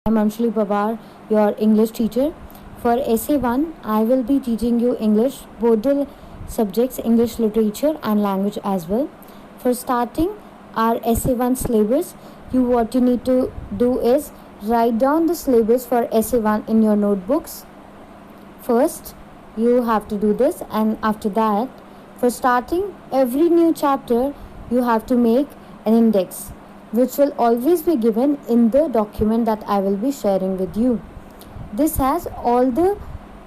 I'm Anshuli Babar, your English teacher. For Essay 1, I will be teaching you English, both the subjects English literature and language as well. For starting our Essay 1 syllabus, what you need to do is write down the syllabus for Essay 1 in your notebooks. First, you have to do this, and after that, for starting every new chapter, you have to make an index which will always be given in the document that I will be sharing with you. This has all the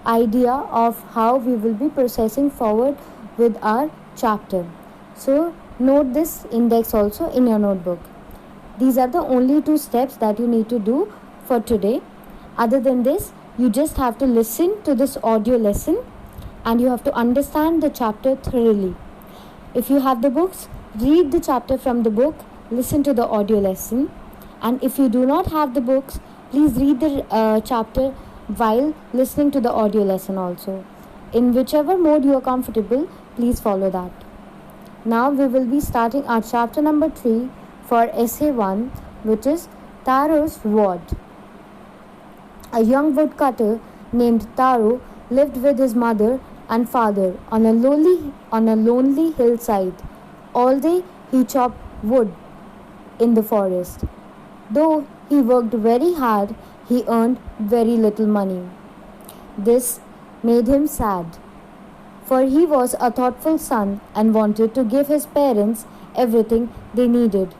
idea of how we will be processing forward with our chapter. So note this index also in your notebook. These are the only two steps that you need to do for today. Other than this, you just have to listen to this audio lesson and you have to understand the chapter thoroughly. If you have the books, read the chapter from the book, listen to the audio lesson, and if you do not have the books, please read the chapter while listening to the audio lesson also. In whichever mode you are comfortable, please follow that. Now we will be starting our chapter number 3 for Essay 1, which is Taro's Ward. A young woodcutter named Taro lived with his mother and father on a lonely hillside. All day he chopped wood in the forest. Though he worked very hard, he earned very little money. This made him sad, for he was a thoughtful son and wanted to give his parents everything they needed.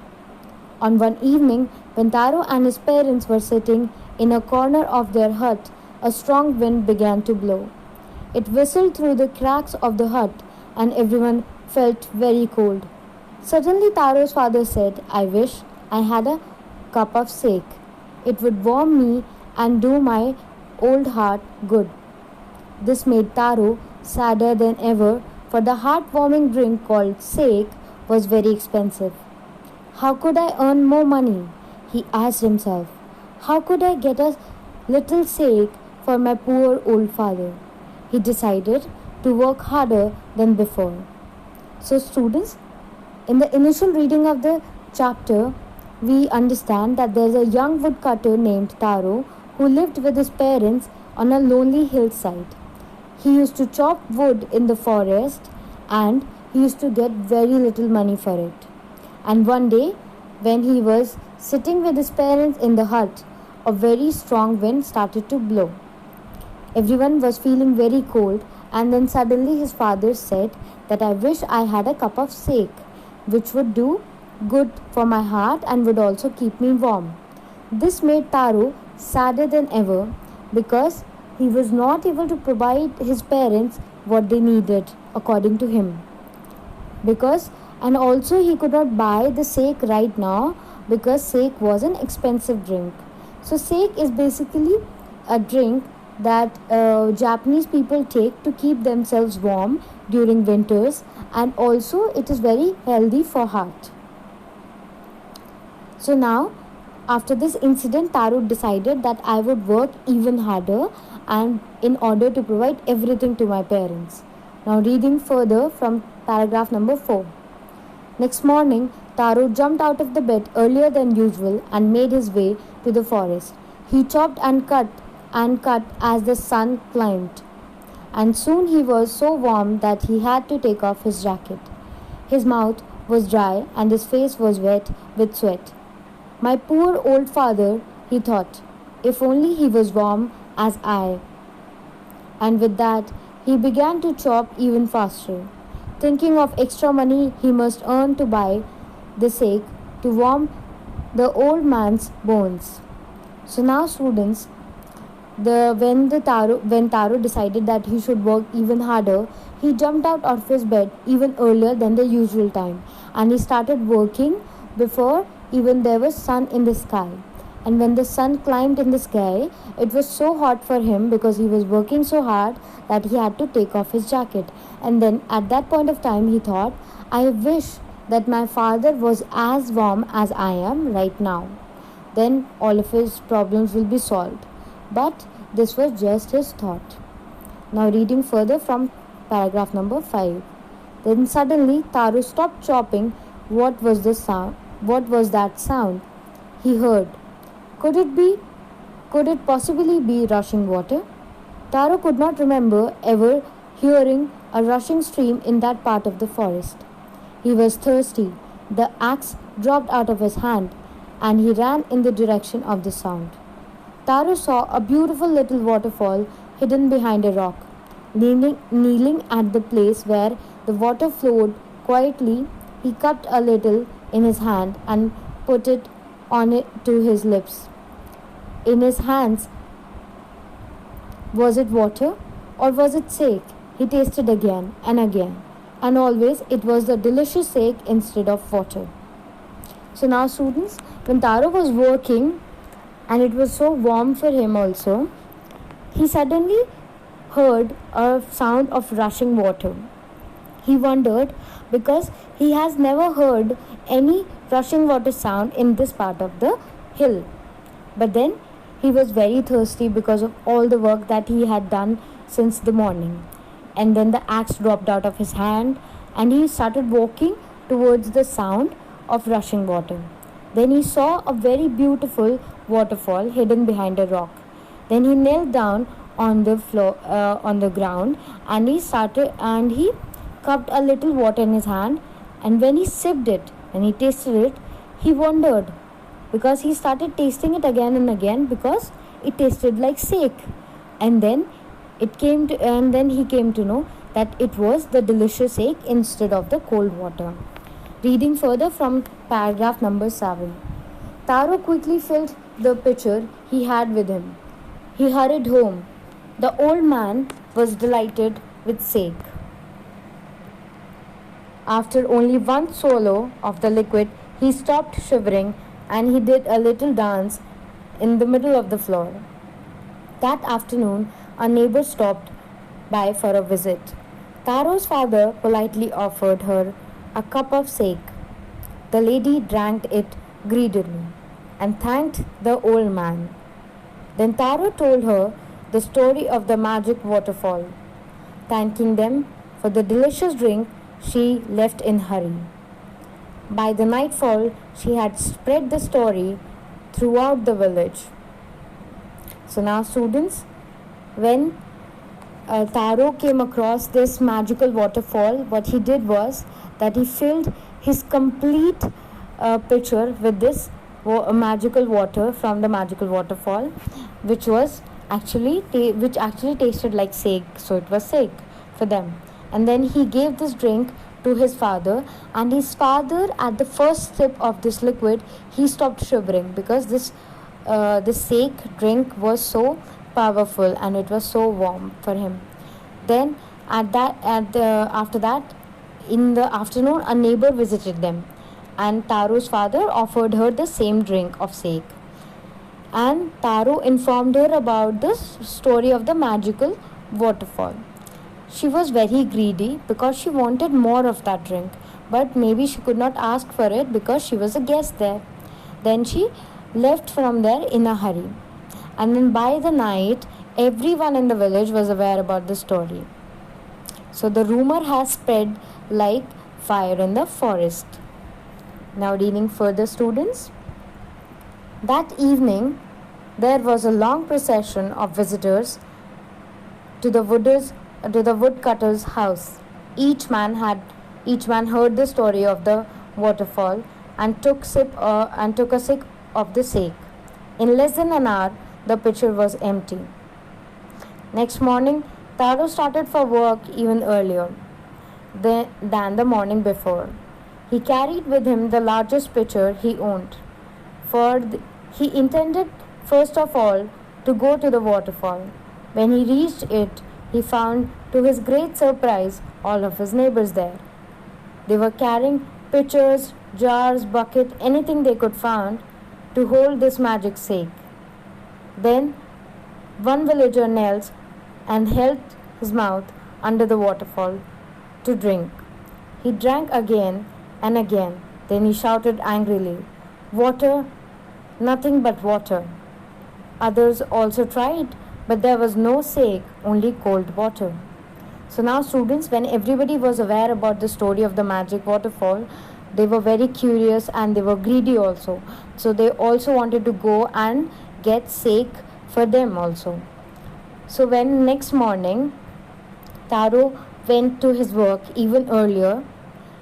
On one evening, when Taro and his parents were sitting in a corner of their hut, a strong wind began to blow. It whistled through the cracks of the hut, and everyone felt very cold. Suddenly Taro's father said, "I wish I had a cup of sake. It would warm me and do my old heart good." This made Taro sadder than ever, for the heart-warming drink called sake was very expensive. How could I earn more money? He asked himself. How could I get a little sake for my poor old father? He decided to work harder than before. So students, in the initial reading of the chapter, we understand that there is a young woodcutter named Taro who lived with his parents on a lonely hillside. He used to chop wood in the forest and he used to get very little money for it. And one day, when he was sitting with his parents in the hut, a very strong wind started to blow. Everyone was feeling very cold, and then suddenly his father said that I wish I had a cup of sake, which would do good for my heart and would also keep me warm. This made Taro sadder than ever because he was not able to provide his parents what they needed according to him. And also he could not buy the sake right now because sake was an expensive drink. So sake is basically a drink that Japanese people take to keep themselves warm during winters, and also it is very healthy for heart. So now, after this incident, Taro decided that I would work even harder and in order to provide everything to my parents. Now reading further from paragraph number 4. Next morning, Taro jumped out of the bed earlier than usual and made his way to the forest. He chopped and cut as the sun climbed, and soon he was so warm that he had to take off his jacket. His mouth was dry and his face was wet with sweat. My poor old father, he thought, if only he was warm as I. And with that, he began to chop even faster, thinking of extra money he must earn to buy the sake to warm the old man's bones. So now students, when Taro decided that he should work even harder, he jumped out of his bed even earlier than the usual time, and he started working before even there was sun in the sky. And when the sun climbed in the sky, it was so hot for him because he was working so hard that he had to take off his jacket. And then at that point of time he thought, I wish that my father was as warm as I am right now. Then all of his problems will be solved. But this was just his thought. Now reading further from paragraph number 5. Then suddenly Taro stopped chopping. What was the sound? What was that sound? He heard. Could it be Could it possibly be rushing water? Taro could not remember ever hearing a rushing stream in that part of the forest. He was thirsty. The axe dropped out of his hand and he ran in the direction of the sound. Taro saw a beautiful little waterfall hidden behind a rock. Kneeling at the place where the water flowed quietly, he cupped a little in his hand and put it on it to his lips. In his hands, was it water or was it sake? He tasted again and again, and always it was the delicious sake instead of water. So now, students, when Taro was working and it was so warm for him also, he suddenly heard a sound of rushing water. He wondered because he has never heard any rushing water sound in this part of the hill. But then he was very thirsty because of all the work that he had done since the morning. And then the axe dropped out of his hand and he started walking towards the sound of rushing water. Then he saw a very beautiful waterfall hidden behind a rock. Then he knelt down on the floor, on the ground, and he cupped a little water in his hand. And when he sipped it, when he tasted it, he wondered because he started tasting it again and again because it tasted like sake. And then he came to know that it was the delicious sake instead of the cold water. Reading further from paragraph number 7. Taro quickly filled the pitcher he had with him. He hurried home. The old man was delighted with sake. After only one swallow of the liquid, he stopped shivering and he did a little dance in the middle of the floor. That afternoon, a neighbor stopped by for a visit. Taro's father politely offered her a cup of sake. The lady drank it greedily and thanked the old man. Then Taro told her the story of the magic waterfall. Thanking them for the delicious drink, she left in a hurry. By the nightfall, she had spread the story throughout the village. So now, students, when Taro came across this magical waterfall, what he did was that he filled his complete pitcher with this magical water from the magical waterfall, which actually tasted like sake. So it was sake for them. And then he gave this drink to his father, and his father, at the first sip of this liquid, he stopped shivering because this sake drink was so powerful and it was so warm for him. Then after that, in the afternoon, a neighbor visited them, and Taro's father offered her the same drink of sake. And Taro informed her about the story of the magical waterfall. She was very greedy because she wanted more of that drink, but maybe she could not ask for it because she was a guest there. Then she left from there in a hurry. And then by the night, everyone in the village was aware about the story. So the rumor has spread like fire in the forest. Now reading further, students. That evening, there was a long procession of visitors to the woodcutter's house. Each man heard the story of the waterfall and took a sip of the sake. In less than an hour, the pitcher was empty. Next morning, Taro started for work even earlier than the morning before. He carried with him the largest pitcher he owned, for he intended first of all to go to the waterfall. When he reached it, he found, to his great surprise, all of his neighbors there. They were carrying pitchers, jars, bucket, anything they could find to hold this magic sake. Then one villager knelt and held his mouth under the waterfall to drink. He drank again and again. Then he shouted angrily, "Water, nothing but water." Others also tried, but there was no sake, only cold water. So now, students, when everybody was aware about the story of the magic waterfall, they were very curious and they were greedy also. So they also wanted to go and get sake for them also. So when next morning Taro went to his work even earlier,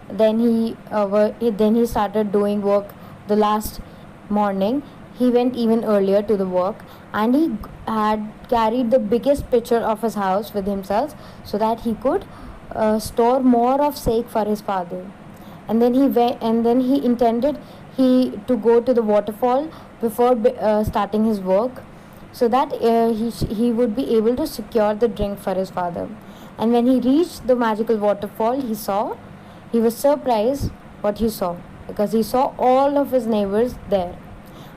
then he started doing work the last morning. He went even earlier to the work, and he had carried the biggest pitcher of his house with himself so that he could store more of sake for his father. And then he intended he to go to the waterfall before starting his work, so that he would be able to secure the drink for his father. And when he reached the magical waterfall, he was surprised what he saw, because he saw all of his neighbors there,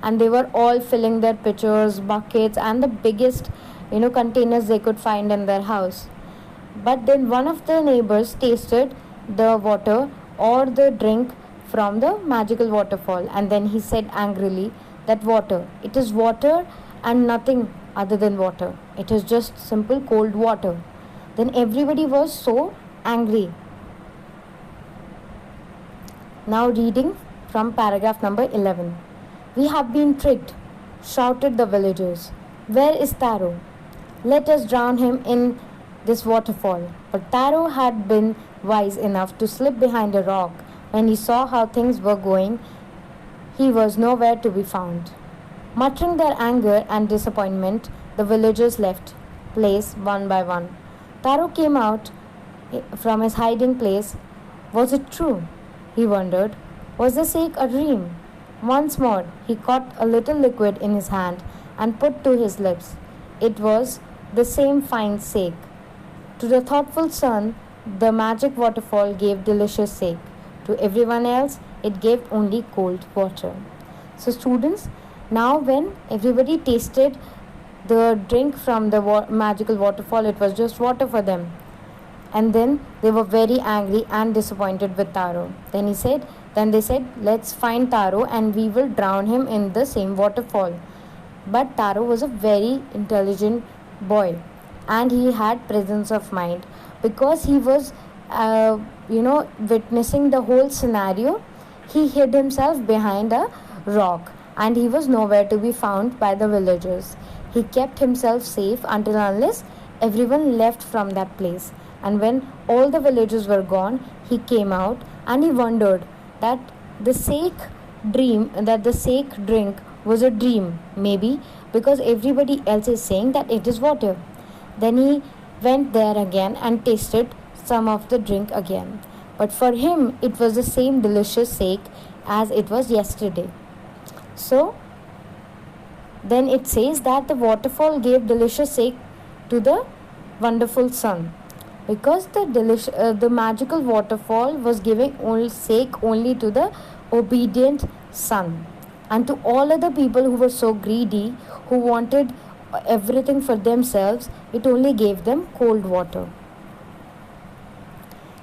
and they were all filling their pitchers, buckets, and the biggest containers they could find in their house. But then one of the neighbors tasted the water or the drink from the magical waterfall, and then he said angrily that water, it is water and nothing other than water. It is just simple cold water. Then everybody was so angry. Now reading from paragraph number 11. We have been tricked, shouted the villagers. Where is Taro? Let us drown him in this waterfall. But Taro had been wise enough to slip behind a rock. When he saw how things were going, he was nowhere to be found. Muttering their anger and disappointment, the villagers left place one by one. Taro came out from his hiding place. Was it true? He wondered. Was the sake a dream? Once more, he caught a little liquid in his hand and put to his lips. It was the same fine sake. To the thoughtful son, the magic waterfall gave delicious sake. To everyone else, it gave only cold water. So, students, now when everybody tasted the drink from the magical waterfall, it was just water for them. And then they were very angry and disappointed with Taro. Then they said, let's find Taro and we will drown him in the same waterfall. But Taro was a very intelligent boy, and he had presence of mind, because he was witnessing the whole scenario. He hid himself behind a rock, and he was nowhere to be found by the villagers. He kept himself safe until unless everyone left from that place. And when all the villagers were gone, he came out and he wondered that the sake drink was a dream, maybe because everybody else is saying that it is water. Then he went there again and tasted some of the drink again. But for him, it was the same delicious sake as it was yesterday. So, then it says that the waterfall gave delicious sake to the wonderful son, because the magical waterfall was giving sake only to the obedient son, and to all other people who were so greedy, who wanted everything for themselves, it only gave them cold water.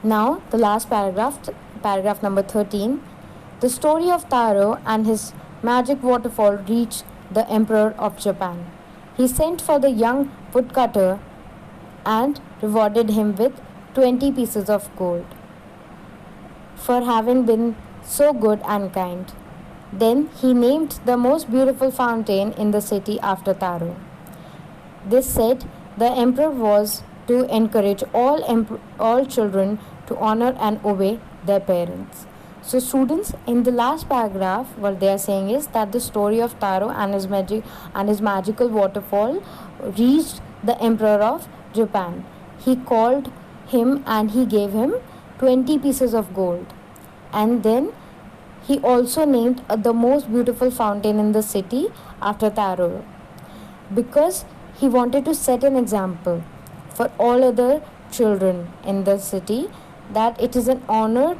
Now the last paragraph number 13. The story of Taro and his magic waterfall reached the Emperor of Japan. He sent for the young woodcutter and rewarded him with 20 pieces of gold for having been so good and kind. Then he named the most beautiful fountain in the city after Taro. This said, the emperor was to encourage all children to honor and obey their parents. So students, in the last paragraph, what they are saying is that the story of Taro and his magical waterfall reached the Emperor of Japan. He called him and he gave him 20 pieces of gold. And then he also named the most beautiful fountain in the city after Taro, because he wanted to set an example for all other children in the city that it is an honor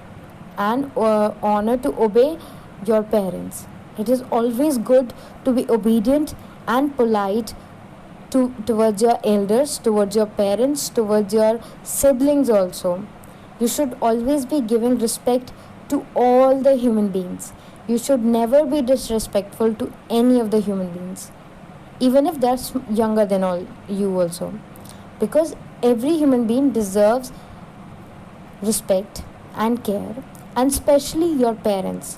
to obey your parents. It is always good to be obedient and polite towards your elders, towards your parents, towards your siblings also. You should always be giving respect to all the human beings. You should never be disrespectful to any of the human beings, even if they're younger than all you also, because every human being deserves respect and care, and especially your parents.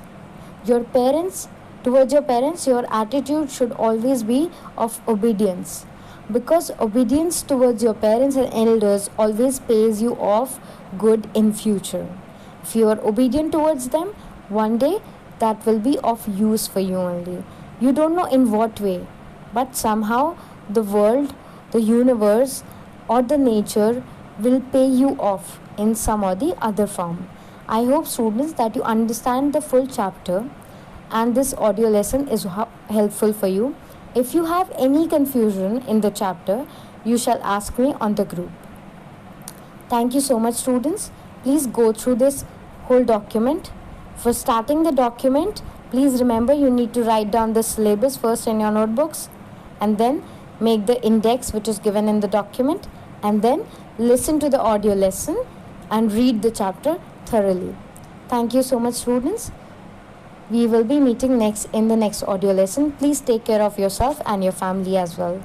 Your parents Towards your parents, your attitude should always be of obedience, because obedience towards your parents and elders always pays you off good in future. If you are obedient towards them, one day that will be of use for you only. You don't know in what way, but somehow the world, the universe, or the nature will pay you off in some or the other form. I hope, students, that you understand the full chapter and this audio lesson is helpful for you. If you have any confusion in the chapter, you shall ask me on the group. Thank you so much, students. Please go through this whole document. For starting the document, please remember you need to write down the syllabus first in your notebooks, and then make the index which is given in the document, and then listen to the audio lesson and read the chapter thoroughly. Thank you so much, students. We will be meeting next in the next audio lesson. Please take care of yourself and your family as well.